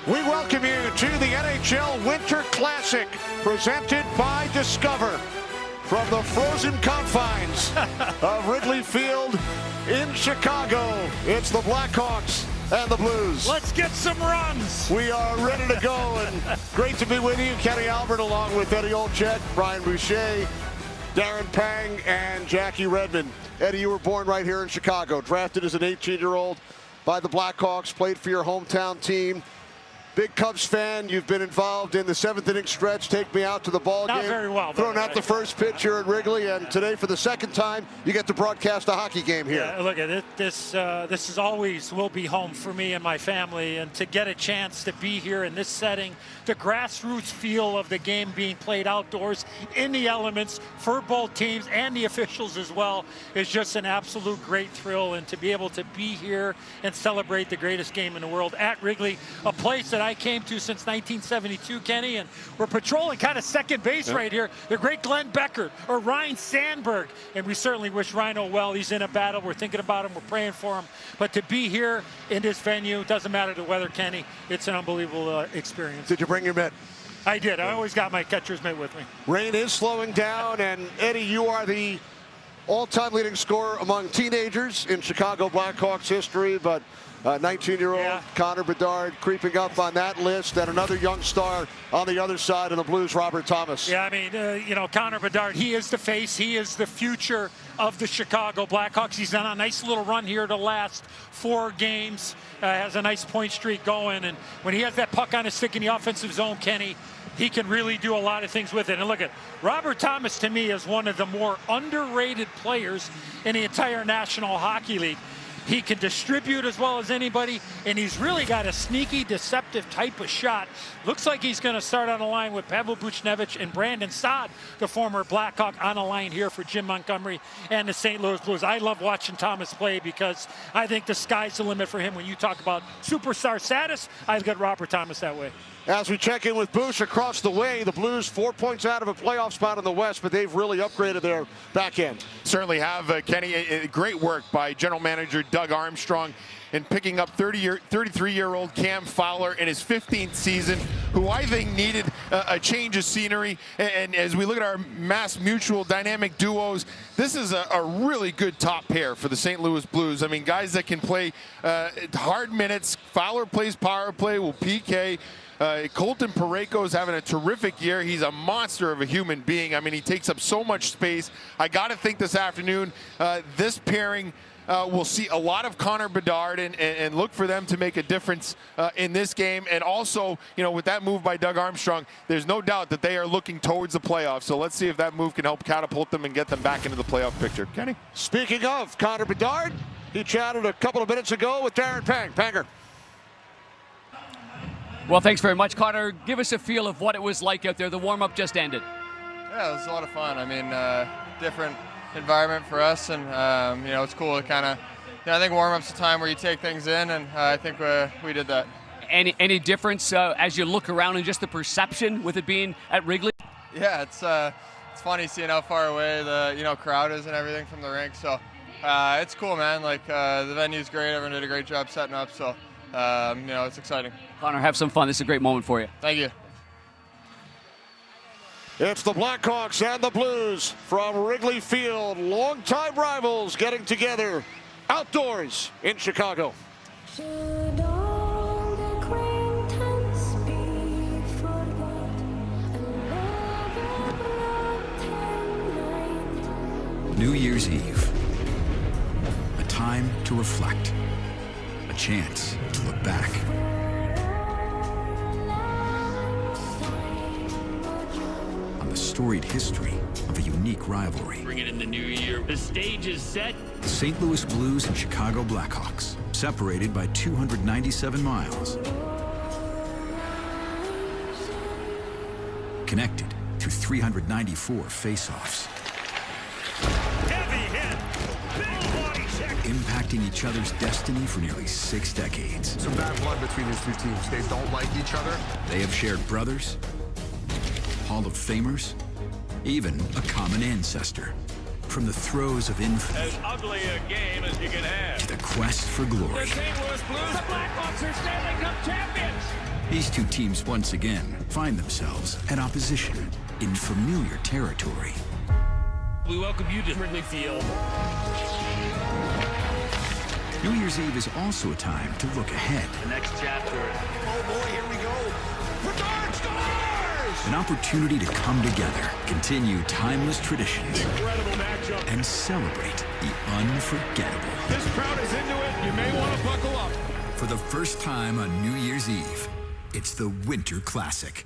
We welcome you to the NHL Winter Classic, presented by Discover. From the frozen confines of Wrigley Field in Chicago, it's the Blackhawks and the Blues. Let's get some runs. We are ready to go, and great to be with you. Kenny Albert along with Eddie Olczyk, Brian Boucher, Darren Pang, and Jackie Redmond. Eddie, you were born right here in Chicago, drafted as an 18-year-old by the Blackhawks, played for your hometown team. Big Cubs fan. You've been involved in the seventh inning stretch. Take me out to the ball game. Not very well. Throwing out the first pitch here at Wrigley, and today for the second time, you get to broadcast a hockey game here. Yeah, look at it. This is always will be home for me and my family, and to get a chance to be here in this setting, the grassroots feel of the game being played outdoors in the elements for both teams and the officials as well is just an absolute great thrill. And to be able to be here and celebrate the greatest game in the world at Wrigley, a place that I came to since 1972, Kenny, and we're patrolling kind of second base right here. The great Glenn Beckert or Ryan Sandberg, and we certainly wish Rhino well. He's in a battle. We're thinking about him. We're praying for him. But to be here in this venue, doesn't matter the weather, Kenny, it's an unbelievable experience. Did you bring your mitt? I did. I always got my catcher's mitt with me. Rain is slowing down, and Eddie, you are the all-time leading scorer among teenagers in Chicago Blackhawks history, but 19-year-old Connor Bedard creeping up on that list, and another young star on the other side of the Blues, Robert Thomas. Yeah, I mean, Connor Bedard, he is the face. He is the future of the Chicago Blackhawks. He's on a nice little run here the last 4 games. Has a nice point streak going, and when he has that puck on his stick in the offensive zone, Kenny, he can really do a lot of things with it. And look at Robert Thomas, to me, is one of the more underrated players in the entire National Hockey League. He can distribute as well as anybody, and he's really got a sneaky, deceptive type of shot. Looks like he's going to start on the line with Pavel Buchnevich and Brandon Saad, the former Blackhawk, on the line here for Jim Montgomery and the St. Louis Blues. I love watching Thomas play because I think the sky's the limit for him. When you talk about superstar status, I've got Robert Thomas that way. As we check in with Bush across the way, the Blues 4 points out of a playoff spot in the West, but they've really upgraded their back end. Certainly have, Kenny. Great work by general manager Doug Armstrong in picking up 33-year-old Cam Fowler in his 15th season, who I think needed a change of scenery. And as we look at our Mass Mutual dynamic duos, this is a really good top pair for the St. Louis Blues. I mean, guys that can play hard minutes. Fowler plays power play, will PK. Colton Parayko is having a terrific year. He's a monster of a human being. I mean, he takes up so much space. I got to think this afternoon, this pairing we'll see a lot of Connor Bedard and look for them to make a difference in this game. And also, with that move by Doug Armstrong, there's no doubt that they are looking towards the playoffs. So let's see if that move can help catapult them and get them back into the playoff picture. Kenny? Speaking of Connor Bedard, he chatted a couple of minutes ago with Darren Pang. Panger. Well, thanks very much, Connor. Give us a feel of what it was like out there. The warm-up just ended. Yeah, it was a lot of fun. I mean, different environment for us, and it's cool to kind of, I think warm-up's a time where you take things in, and I think we did that. Any difference as you look around and just the perception with it being at Wrigley? Yeah, it's funny seeing how far away the crowd is and everything from the rink. So it's cool, man. Like the venue's great. Everyone did a great job setting up. So it's exciting. Connor, have some fun. This is a great moment for you. Thank you. It's the Blackhawks and the Blues from Wrigley Field. Longtime rivals getting together outdoors in Chicago. New Year's Eve. A time to reflect. A chance to look back. The storied history of a unique rivalry. Bring it in the new year. The stage is set. The St. Louis Blues and Chicago Blackhawks, separated by 297 miles. Connected through 394 face-offs. Heavy hit. Big body check. Impacting each other's destiny for nearly 6 decades. Some bad blood between these two teams. They don't like each other. They have shared brothers, Hall of Famers, even a common ancestor. From the throes of infamy, As ugly a game as you can have. to the quest for glory. The St. Louis Blues, the Blackhawks are Stanley Cup champions. These two teams once again find themselves at opposition in familiar territory. We welcome you to Wrigley Field. New Year's Eve is also a time to look ahead. The next chapter. Oh boy, here we go. Bedard scores! An opportunity to come together, continue timeless traditions, Incredible matchup. and celebrate the unforgettable. This crowd is into it. You may want to buckle up. For the first time on New Year's Eve, it's the Winter Classic.